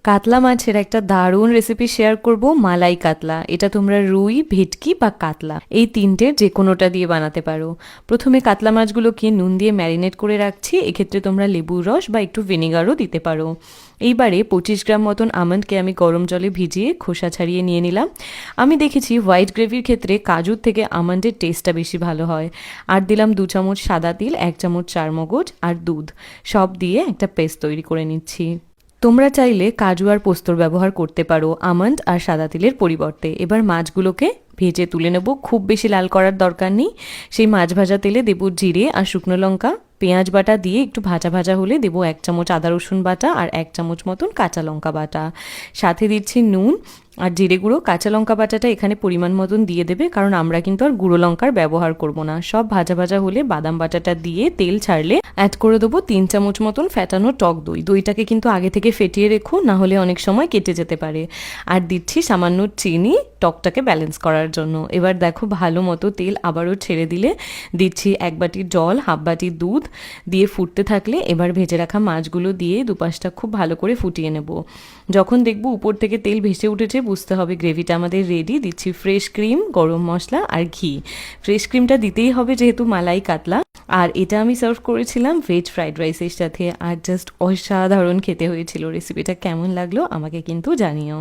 কাতলা মাছের একটা দারুণ রেসিপি শেয়ার করব, মালাই কাতলা। এটা তোমরা রুই, ভেটকি বা কাতলা এই তিনটের যে কোনোটা দিয়ে বানাতে পারো। প্রথমে কাতলা মাছগুলোকে নুন দিয়ে ম্যারিনেট করে রাখছি। এক্ষেত্রে তোমরা লেবুর রস বা একটু ভিনেগারও দিতে পারো। এইবারে 25 গ্রাম মতন আমন্ডকে আমি গরম জলে ভিজিয়ে খোসা ছাড়িয়ে নিয়ে নিলাম। আমি দেখেছি হোয়াইট গ্রেভির ক্ষেত্রে কাজুর থেকে আমন্ডের টেস্টটা বেশি ভালো হয়। আর দিলাম 2 চামচ সাদা তিল, 1 চামচ চারমগজ আর দুধ, সব দিয়ে একটা পেস্ট তৈরি করে নিচ্ছি। তোমরা চাইলে কাজু আর পোস্তর ব্যবহার করতে পারো আমন্ড আর সাদা তিলের পরিবর্তে। এবার মাছগুলোকে ভেজে তুলে নেব, খুব বেশি লাল করার দরকার নেই। সেই মাছ ভাজা তেলে দেবো জিরে আর শুকনো লঙ্কা, পেঁয়াজ বাটা দিয়ে একটু ভাজা ভাজা হলে দেবো 1 চামচ আদা রসুন বাটা আর 1 চামচ মতন কাঁচা লঙ্কা বাটা। সাথে দিচ্ছি নুন আর জিরে গুঁড়ো। কাঁচা লঙ্কা বাটাটা এখানে পরিমাণ মতন দিয়ে দেবে, কারণ আমরা কিন্তু আর গুঁড়ো লঙ্কার ব্যবহার করব না। সব ভাজা ভাজা হলে বাদাম বাটাটা দিয়ে তেল ছাড়লে অ্যাড করে দেবো 3 চামচ মতন ফ্যাটানো টক দই। দইটাকে কিন্তু আগে থেকে ফেটিয়ে রেখো, না হলে অনেক সময় কেটে যেতে পারে। আর দিচ্ছি সামান্য চিনি টকটাকে ব্যালেন্স করার জন্য। এবার দেখো ভালো মতো তেল আবারও ছেড়ে দিলে দিচ্ছি 1 বাটি জল, হাফ বাটি দুধ দিয়ে ফুটতে থাকলে এবার ভেজে রাখা মাছগুলো দিয়ে দুপাশটা খুব ভালো করে ফুটিয়ে নেব। যখন দেখবো উপর থেকে তেল ভেসে উঠেছে বুঝতে হবে গ্রেভিটা আমাদের রেডি। দিচ্ছি ফ্রেশ ক্রিম, গরম মশলা আর ঘি। ফ্রেশ ক্রিমটা দিতেই হবে যেহেতু মালাই কাতলা। আর এটা আমি সার্ভ করেছিলাম ভেজ ফ্রাইড রাইসের সাথে, আর জাস্ট অসাধারণ খেতে হয়েছিল। রেসিপিটা কেমন লাগলো আমাকে কিন্তু জানিও।